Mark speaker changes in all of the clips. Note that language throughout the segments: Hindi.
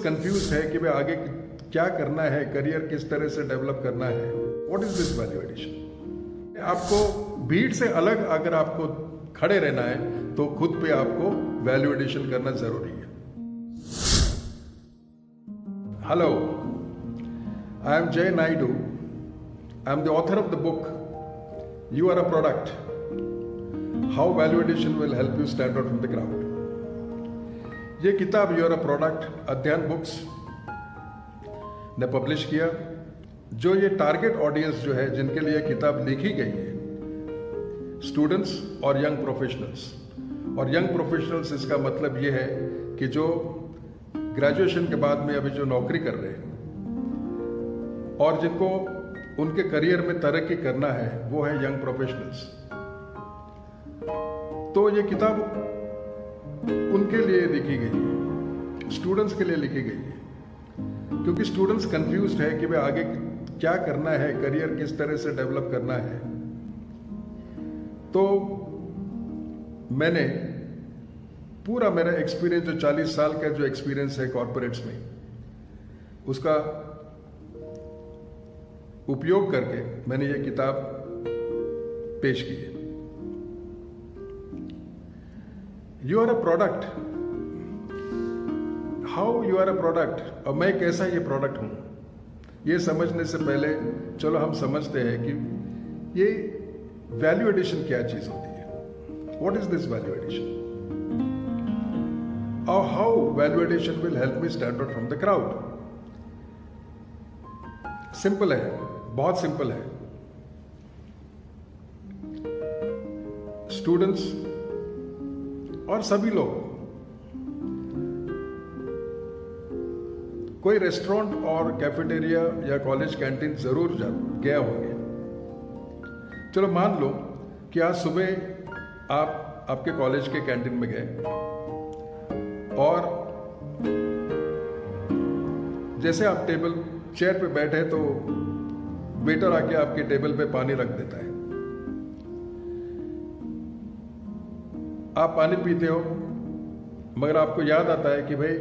Speaker 1: कंफ्यूज है कि भाई आगे क्या करना है, करियर किस तरह से डेवलप करना है। What is this value addition? आपको भीड़ से अलग अगर आपको खड़े रहना है तो खुद पे आपको वैल्यू एडिशन करना जरूरी है। Hello, I am Jay Naidu. I am the author of the book you are a product, how value addition will help you stand out from the crowd. ये किताब you are a product Adhyayan books ने पब्लिश किया। जो ये टारगेट ऑडियंस जो है जिनके लिए किताब लिखी गई है, स्टूडेंट्स और यंग प्रोफेशनल्स। और यंग प्रोफेशनल्स इसका मतलब ये है कि जो ग्रेजुएशन के बाद में अभी जो नौकरी कर रहे हैं और जिनको उनके करियर में तरक्की करना है, वो है यंग प्रोफेशनल्स। तो ये किताब उनके लिए लिखी गई है, स्टूडेंट्स के लिए लिखी गई है, क्योंकि स्टूडेंट्स कंफ्यूज्ड है कि भाई आगे क्या करना है, करियर किस तरह से डेवलप करना है। तो मैंने पूरा मेरा एक्सपीरियंस, जो 40 साल का जो एक्सपीरियंस है कॉर्पोरेट्स में, उसका उपयोग करके मैंने ये किताब पेश की है। You are a product, how you are a product, और मैं कैसा ये प्रोडक्ट हूं, ये समझने से पहले चलो हम समझते हैं कि ये वैल्यू एडिशन क्या चीज होती है। What is this value addition और how value addition will help me stand out from the crowd. Simple है, बहुत सिंपल है। स्टूडेंट्स और सभी लोग कोई रेस्टोरेंट और कैफेटेरिया या कॉलेज कैंटीन जरूर गया होंगे। चलो मान लो कि आज सुबह आप आपके कॉलेज के कैंटीन में गए और जैसे आप टेबल चेयर पे बैठे तो वेटर आके आपके टेबल पे पानी रख देता है। आप पानी पीते हो, मगर आपको याद आता है कि भाई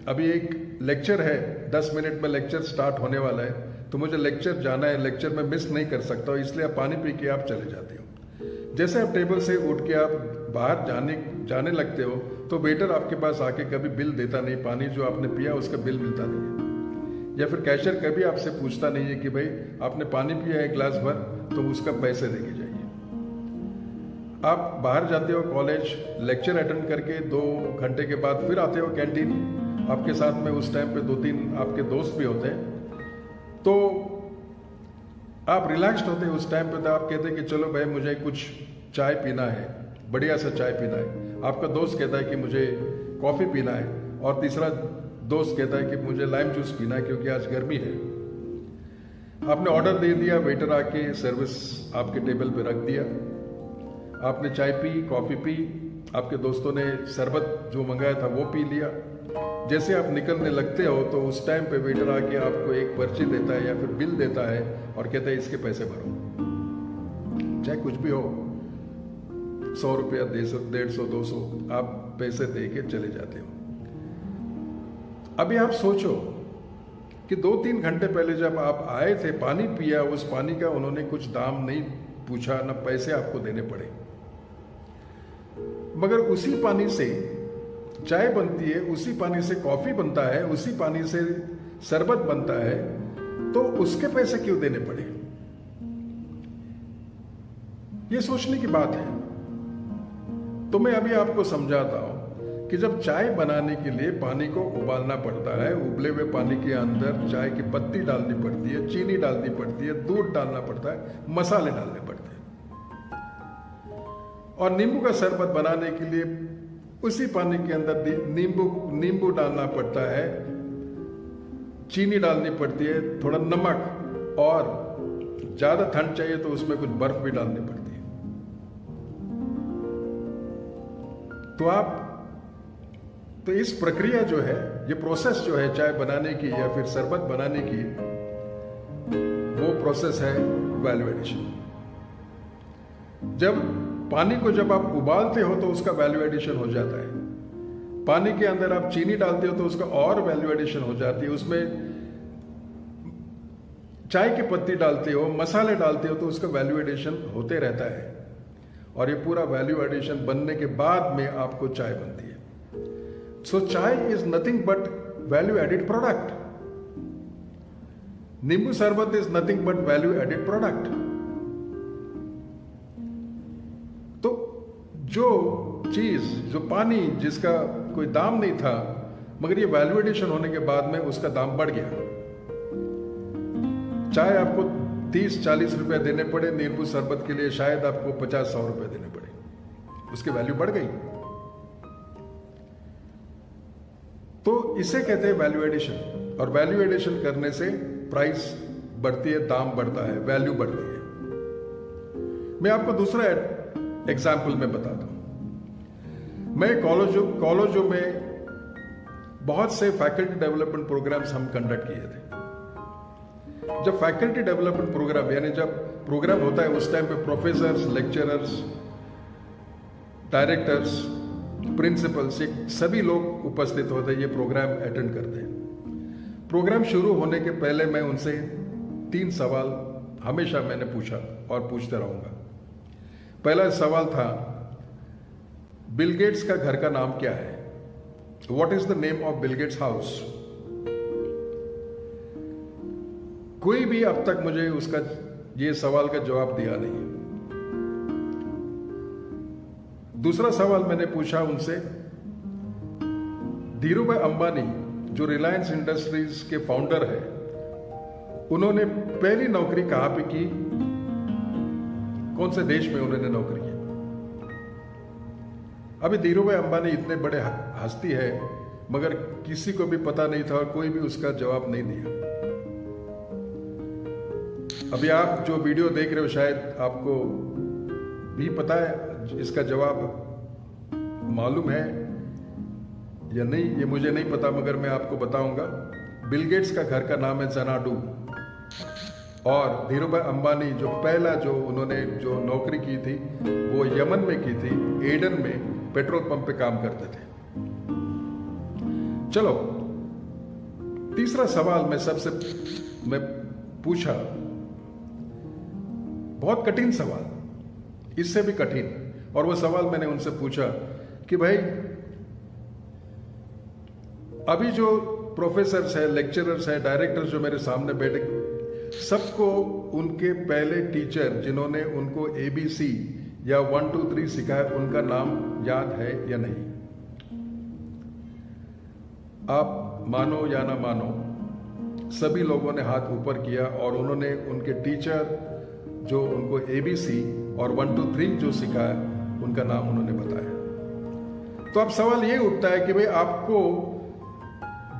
Speaker 1: अभी एक लेक्चर है, 10 मिनट में लेक्चर स्टार्ट होने वाला है, तो मुझे लेक्चर जाना है, लेक्चर में मिस नहीं कर सकता, इसलिए आप पानी पी के आप चले जाते हो। जैसे आप टेबल से उठ के आप बाहर जाने लगते हो तो वेटर आपके पास आके कभी बिल देता नहीं, पानी जो आपने पिया उसका बिल मिलता नहीं है। या फिर कैशियर कभी आपसे पूछता नहीं है कि भाई आपने पानी पिया है ग्लास भर, तो उसका पैसे देके जाइए। आप बाहर जाते हो कॉलेज, लेक्चर अटेंड करके 2 घंटे के बाद फिर आते हो कैंटीन, आपके साथ में उस टाइम पे 2-3 आपके दोस्त भी होते हैं, तो आप रिलैक्स्ड होते हैं उस टाइम पे। तो आप कहते हैं कि चलो भाई मुझे कुछ चाय पीना है, बढ़िया सा चाय पीना है। आपका दोस्त कहता है कि मुझे कॉफी पीना है, और तीसरा दोस्त कहता है कि मुझे लाइम जूस पीना है क्योंकि आज गर्मी है। आपने ऑर्डर दे दिया, वेटर आके सर्विस आपके टेबल पे रख दिया, आपने चाय पी, कॉफी पी, आपके दोस्तों ने शरबत जो मंगाया था वो पी लिया। जैसे आप निकलने लगते हो तो उस टाइम पे वेटर आके आपको एक पर्ची देता है या फिर बिल देता है और कहता है इसके पैसे भरो, चाहे कुछ भी हो, 100 रुपया, 150, 200, आप पैसे दे के चले जाते हो। अभी आप सोचो कि 2-3 घंटे पहले जब आप आए थे, पानी पिया, उस पानी का उन्होंने कुछ दाम नहीं पूछा, ना पैसे आपको देने पड़े, मगर उसी पानी से चाय बनती है, उसी पानी से कॉफी बनता है, उसी पानी से शरबत बनता है, तो उसके पैसे क्यों देने पड़े? ये सोचने की बात है। तो मैं अभी आपको समझाता हूं कि जब चाय बनाने के लिए पानी को उबालना पड़ता है, उबले हुए पानी के अंदर चाय की पत्ती डालनी पड़ती है, चीनी डालनी पड़ती है, दूध डालना पड़ता है, मसाले डालने पड़ते हैं। और नींबू का शरबत बनाने के लिए उसी पानी के अंदर नींबू डालना पड़ता है, चीनी डालनी पड़ती है, थोड़ा नमक, और ज्यादा ठंड चाहिए तो उसमें कुछ बर्फ भी डालनी पड़ती है। तो इस प्रक्रिया जो है, ये प्रोसेस जो है चाय बनाने की या फिर शरबत बनाने की, वो प्रोसेस है वैल्यू एडिशन। जब पानी को जब आप उबालते हो तो उसका वैल्यू एडिशन हो जाता है। पानी के अंदर आप चीनी डालते हो तो उसका और वैल्यू एडिशन हो जाती है, उसमें चाय की पत्ती डालते हो, मसाले डालते हो तो उसका वैल्यू एडिशन होते रहता है, और ये पूरा वैल्यू एडिशन बनने के बाद में आपको चाय बनती है। सो चाय is nothing but value added product. नींबू शरबत is nothing but value added product. तो जो चीज, जो पानी जिसका कोई दाम नहीं था, मगर ये वैल्यू एडिशन होने के बाद में उसका दाम बढ़ गया। चाहे आपको 30-40 रुपए देने पड़े, नींबू शरबत के लिए शायद आपको 50-100 रुपए देने पड़े, उसकी वैल्यू बढ़ गई। तो इसे कहते हैं वैल्यू एडिशन, और वैल्यू एडिशन करने से प्राइस बढ़ती है, दाम बढ़ता है, वैल्यू बढ़ती है। मैं आपको दूसरा एग्जाम्पल में बताता हूं। मैं कॉलेजों में बहुत से फैकल्टी डेवलपमेंट प्रोग्राम्स हम कंडक्ट किए थे। जब फैकल्टी डेवलपमेंट प्रोग्राम, यानी जब प्रोग्राम होता है उस टाइम पे प्रोफेसर्स, लेक्चरर्स, डायरेक्टर्स, प्रिंसिपल्स, ये सभी लोग उपस्थित होते हैं, ये प्रोग्राम अटेंड करते हैं। प्रोग्राम शुरू होने के पहले मैं उनसे 3 सवाल हमेशा मैंने पूछा और पूछते रहूंगा। पहला सवाल था, बिल गेट्स का घर का नाम क्या है? What is the name of Bill Gates house? कोई भी अब तक मुझे उसका ये सवाल का जवाब दिया नहीं। दूसरा सवाल मैंने पूछा उनसे, धीरूभाई अंबानी जो रिलायंस इंडस्ट्रीज के फाउंडर है, उन्होंने पहली नौकरी कहां पे की, कौन से देश में उन्होंने नौकरी की? अभी धीरूभाई अंबानी इतने बड़े हस्ती है, मगर किसी को भी पता नहीं था और कोई भी उसका जवाब नहीं दिया। अभी आप जो वीडियो देख रहे हो शायद आपको भी पता है इसका जवाब मालूम है या नहीं, ये मुझे नहीं पता, मगर मैं आपको बताऊंगा। बिल गेट्स का घर का नाम है ज़नाडू, और धीरूभाई अंबानी जो पहला जो उन्होंने जो नौकरी की थी वो यमन में की थी, एडन में पेट्रोल पंप पे काम करते थे। चलो, तीसरा सवाल मैं पूछा, बहुत कठिन सवाल, इससे भी कठिन, और वो सवाल मैंने उनसे पूछा कि भाई अभी जो प्रोफेसर्स है, लेक्चरर्स है, डायरेक्टर्स जो मेरे सामने बैठे, सबको उनके पहले टीचर जिन्होंने उनको ABC या 1 2 3 सिखाया, उनका नाम याद है या नहीं? आप मानो या ना मानो, सभी लोगों ने हाथ ऊपर किया और उन्होंने उनके टीचर जो उनको ABC और 1 2 3 जो सिखाया, उनका नाम उन्होंने बताया। तो अब सवाल ये उठता है कि भाई आपको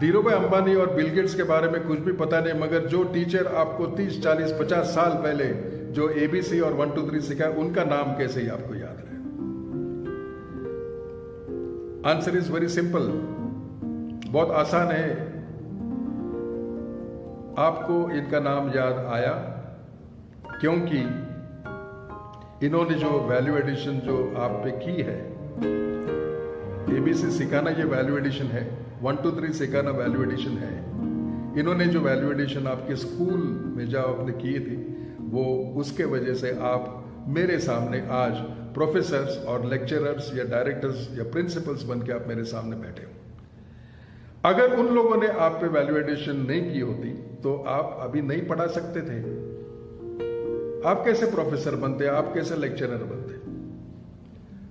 Speaker 1: धीरूभाई अंबानी और बिल गेट्स के बारे में कुछ भी पता नहीं, मगर जो टीचर आपको 30, 40, 50 साल पहले जो ABC और 1 2 3 सिखाया, उनका नाम कैसे ही आपको याद रहे? आंसर इज वेरी सिंपल, बहुत आसान है। आपको इनका नाम याद आया क्योंकि इन्होंने जो वैल्यू एडिशन जो आप पे की है, ABC सिखाना ये वैल्यू एडिशन है, 1 2 3 सिखाना वैल्यू एडिशन है। इन्होंने जो वैल्यू एडिशन आपके स्कूल में जो आपने की थी, वो उसके वजह से आप मेरे सामने आज प्रोफेसर्स और लेक्चरर्स या डायरेक्टर्स या प्रिंसिपल्स बन के आप मेरे सामने बैठे हो। अगर उन लोगों ने आप पे वैल्यू एडिशन नहीं की होती तो आप अभी नहीं पढ़ा सकते थे। आप कैसे प्रोफेसर बनते, आप कैसे लेक्चरर बनते?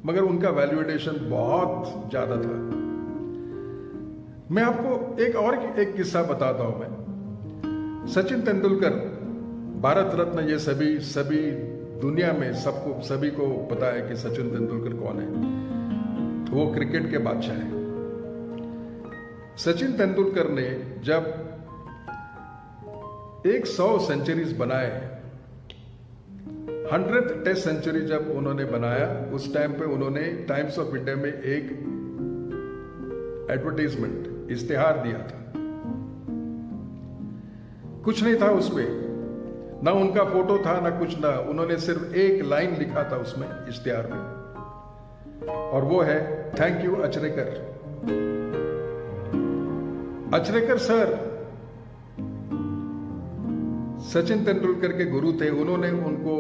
Speaker 1: मगर उनका वैल्यू एडिशन बहुत ज्यादा था। मैं आपको एक किस्सा बताता हूं। मैं सचिन तेंदुलकर, भारत रत्न, ये सभी दुनिया में सभी को पता है कि सचिन तेंदुलकर कौन है। वो क्रिकेट के बादशाह हैं। सचिन तेंदुलकर ने जब 100 सेंचुरीज बनाए, 100th टेस्ट सेंचुरी जब उन्होंने बनाया, उस टाइम पे उन्होंने टाइम्स ऑफ इंडिया में एक एडवर्टाइजमेंट, इश्तिहार दिया था। कुछ नहीं था उसमें, ना उनका फोटो था ना कुछ, ना उन्होंने सिर्फ एक लाइन लिखा था उसमें इश्तिहार में, और वो है thank you Achrekar. Achrekar sir Sachin Tendulkar के गुरु थे, उन्होंने उनको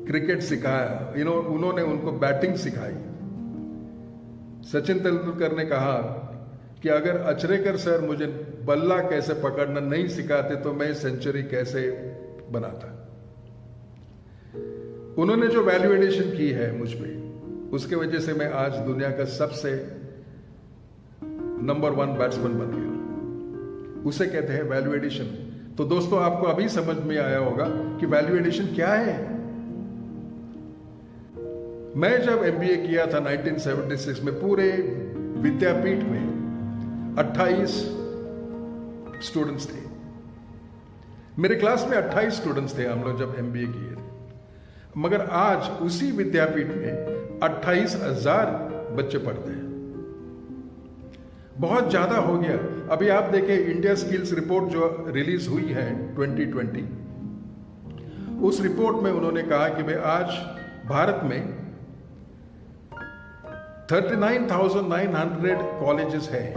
Speaker 1: क्रिकेट सिखाया, उन्होंने उनको बैटिंग सिखाई। सचिन तेंदुलकर ने कहा कि अगर अचरेकर सर मुझे बल्ला कैसे पकड़ना नहीं सिखाते तो मैं सेंचुरी कैसे बनाता। उन्होंने जो वैल्यू एडिशन की है मुझ पे, उसके वजह से मैं आज दुनिया का सबसे नंबर 1 बैट्समैन बन गया। उसे कहते हैं वैल्यू एडिशन। तो दोस्तों, आपको अभी समझ में आया होगा कि वैल्यू एडिशन क्या है। मैं जब एमबीए किया था 1976 में, पूरे विद्यापीठ में 28 स्टूडेंट्स थे। मेरे क्लास में 28 स्टूडेंट्स थे हम लोग जब एमबीए किए थे। मगर आज उसी विद्यापीठ में 28,000 बच्चे पढ़ते हैं। बहुत ज्यादा हो गया। अभी आप देखें, इंडिया स्किल्स रिपोर्ट जो रिलीज हुई है 2020, उस रिपोर्ट में उन्होंने कहा कि भाई आज भारत में 39,900 कॉलेजेस हैं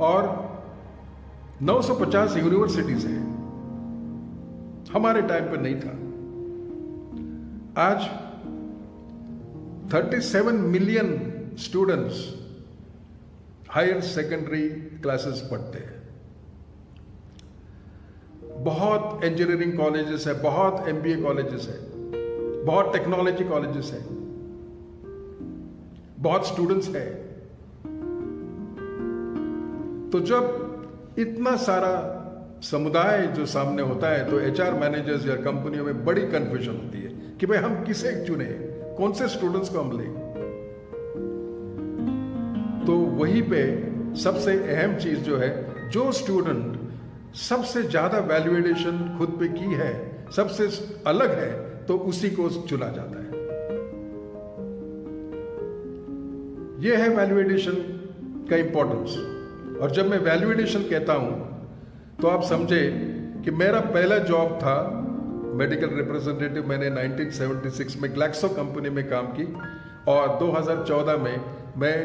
Speaker 1: और 950 यूनिवर्सिटीज हैं। हमारे टाइम पर नहीं था। आज 37 million students higher secondary classes पढ़ते हैं। बहुत इंजीनियरिंग कॉलेजेस है, बहुत एमबीए कॉलेजेस है, बहुत टेक्नोलॉजी कॉलेजेस है, बहुत स्टूडेंट्स है। तो जब इतना सारा समुदाय जो सामने होता है तो एचआर मैनेजर्स या कंपनियों में बड़ी कंफ्यूजन होती है कि भाई हम किसे चुने, कौन से स्टूडेंट्स को हम लें। तो वहीं पे सबसे अहम चीज जो है, जो स्टूडेंट सबसे ज्यादा वैल्यू एडिशन खुद पे की है, सबसे अलग है, तो उसी को चुना जाता है। यह है वैल्यू एडिशन का इंपॉर्टेंस। और जब मैं वैल्यू एडिशन कहता हूं तो आप समझे कि मेरा पहला जॉब था मेडिकल रिप्रेजेंटेटिव। मैंने 1976 में ग्लैक्सो कंपनी में काम की और 2014 में मैं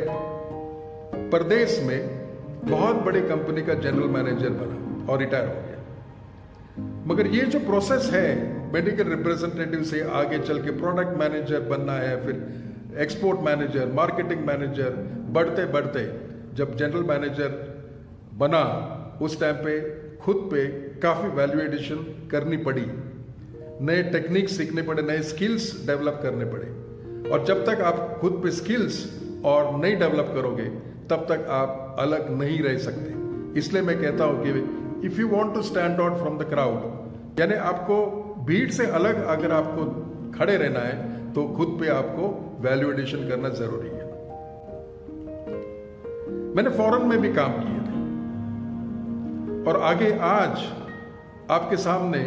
Speaker 1: प्रदेश में बहुत बड़ी कंपनी का जनरल मैनेजर बना और रिटायर हो गया। मगर ये जो प्रोसेस है, मेडिकल रिप्रेजेंटेटिव से आगे चल के प्रोडक्ट मैनेजर बनना है, फिर एक्सपोर्ट मैनेजर, मार्केटिंग मैनेजर, बढ़ते बढ़ते जब जनरल मैनेजर बना, उस टाइम पे खुद पे काफी वैल्यू एडिशन करनी पड़ी, नए टेक्निक सीखने पड़े, नए स्किल्स डेवलप करने पड़े। और जब तक आप खुद पे स्किल्स और नहीं डेवलप करोगे तब तक आप अलग नहीं रह सकते। इसलिए मैं कहता हूं कि if you want to stand out from the crowd, यानी आपको भीड़ से अलग अगर आपको खड़े रहना है तो खुद पे आपको वैल्यू एडिशन करना जरूरी है। मैंने फॉरेन में भी काम किए थे और आगे आज आपके सामने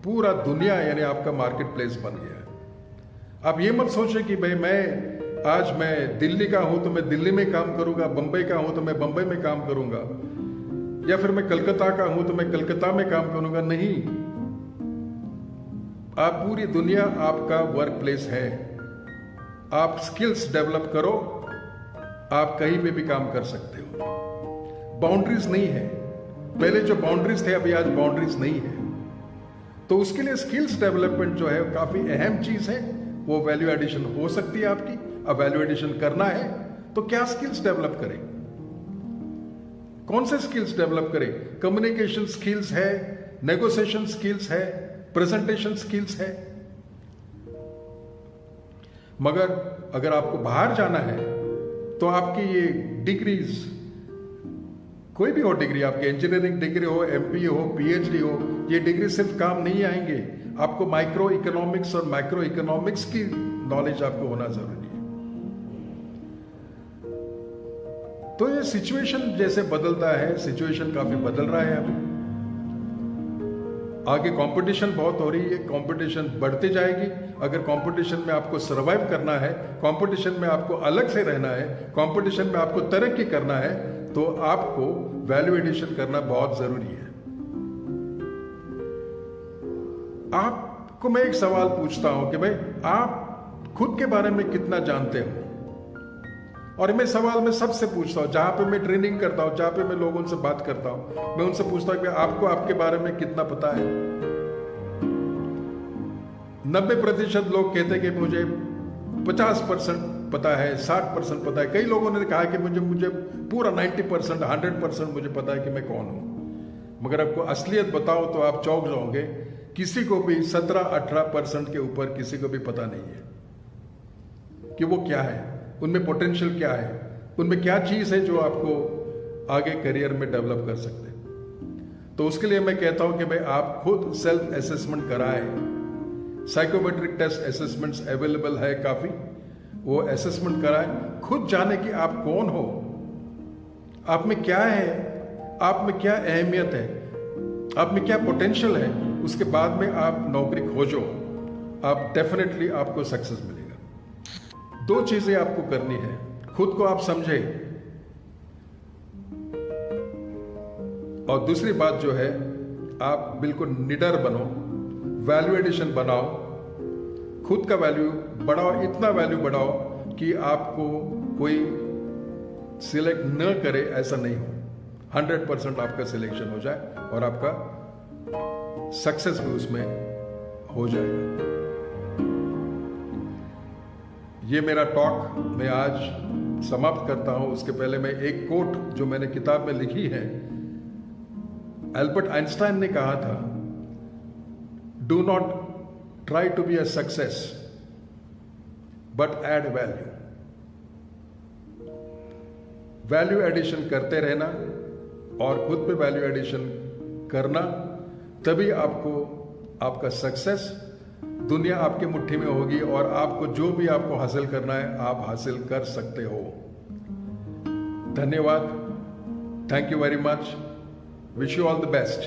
Speaker 1: पूरा दुनिया यानी आपका मार्केट प्लेस बन गया है। आप ये मत सोचें कि भाई मैं दिल्ली का हूं तो मैं दिल्ली में काम करूंगा, बंबई का हूं तो मैं बंबई में काम करूंगा, या फिर मैं कलकत्ता का हूं तो मैं कलकत्ता में काम करूंगा। नहीं, आप पूरी दुनिया आपका वर्क प्लेस है। आप स्किल्स डेवलप करो, आप कहीं पे भी काम कर सकते हो। बाउंड्रीज नहीं है। पहले जो बाउंड्रीज थे अभी आज बाउंड्रीज नहीं है। तो उसके लिए स्किल्स डेवलपमेंट जो है काफी अहम चीज है। वो वैल्यू एडिशन हो सकती है आपकी। अब वैल्यू एडिशन करना है तो क्या स्किल्स डेवलप करें, कौन से स्किल्स डेवलप करें? कम्युनिकेशन स्किल्स है, नेगोशिएशन स्किल्स है, प्रेजेंटेशन स्किल्स है। मगर अगर आपको बाहर जाना है तो आपकी ये डिग्रीज, कोई भी हो डिग्री, आपकी इंजीनियरिंग डिग्री हो, एमपीए हो, पीएचडी हो, ये डिग्री सिर्फ काम नहीं आएंगे। आपको माइक्रो इकोनॉमिक्स और मैक्रो इकोनॉमिक्स की नॉलेज आपको होना जरूरी है। तो ये सिचुएशन जैसे बदलता है, सिचुएशन काफी बदल रहा है। अभी आगे कंपटीशन बहुत हो रही है, कंपटीशन बढ़ती जाएगी। अगर कंपटीशन में आपको सरवाइव करना है, कंपटीशन में आपको अलग से रहना है, कंपटीशन में आपको तरक्की करना है, तो आपको वैल्यू एडिशन करना बहुत जरूरी है। आपको मैं एक सवाल पूछता हूं कि भाई आप खुद के बारे में कितना जानते हो। और मैं सवाल मैं सबसे पूछता हूं, जहां पे मैं ट्रेनिंग करता हूं, जहां पे मैं लोगों से बात करता हूं, मैं उनसे पूछता हूं कि आपको आपके बारे में कितना पता है। 90% लोग कहते हैं कि मुझे 50% पता है, 60% पता है। कई लोगों ने कहा कि मुझे पूरा 90%, 100% मुझे पता है कि मैं कौन हूं। मगर आपको असलियत बताओ तो आप चौंक जाओगे। किसी को भी 17-18% के ऊपर किसी को भी पता नहीं है कि वो क्या है, उनमें पोटेंशियल क्या है, उनमें क्या चीज है जो आपको आगे करियर में डेवलप कर सकते हैं। तो उसके लिए मैं कहता हूं कि भाई आप खुद सेल्फ असेसमेंट कराएं। साइकोमेट्रिक टेस्ट असेसमेंट्स अवेलेबल है काफी, वो असेसमेंट कराएं। खुद जाने कि आप कौन हो, आप में क्या है, आप में क्या अहमियत है, आप में क्या पोटेंशियल है। उसके बाद में आप नौकरी खोजो, आप डेफिनेटली आपको सक्सेस मिलेगा। 2 चीजें आपको करनी है। खुद को आप समझे, और दूसरी बात जो है, आप बिल्कुल निडर बनो, वैल्यू एडिशन बनाओ, खुद का वैल्यू बढ़ाओ, इतना वैल्यू बढ़ाओ कि आपको कोई सिलेक्ट न करे ऐसा नहीं हो। 100% आपका सिलेक्शन हो जाए और आपका सक्सेस भी उसमें हो जाएगा। ये मेरा टॉक मैं आज समाप्त करता हूं। उसके पहले मैं एक कोट जो मैंने किताब में लिखी है, एल्बर्ट आइंस्टाइन ने कहा था, do not try to be a success but add value. Value addition करते रहना और खुद पे वैल्यू एडिशन करना, तभी आपको आपका सक्सेस, दुनिया आपके मुट्ठी में होगी और आपको जो भी आपको हासिल करना है आप हासिल कर सकते हो। धन्यवाद। Thank you very much. Wish you all the best.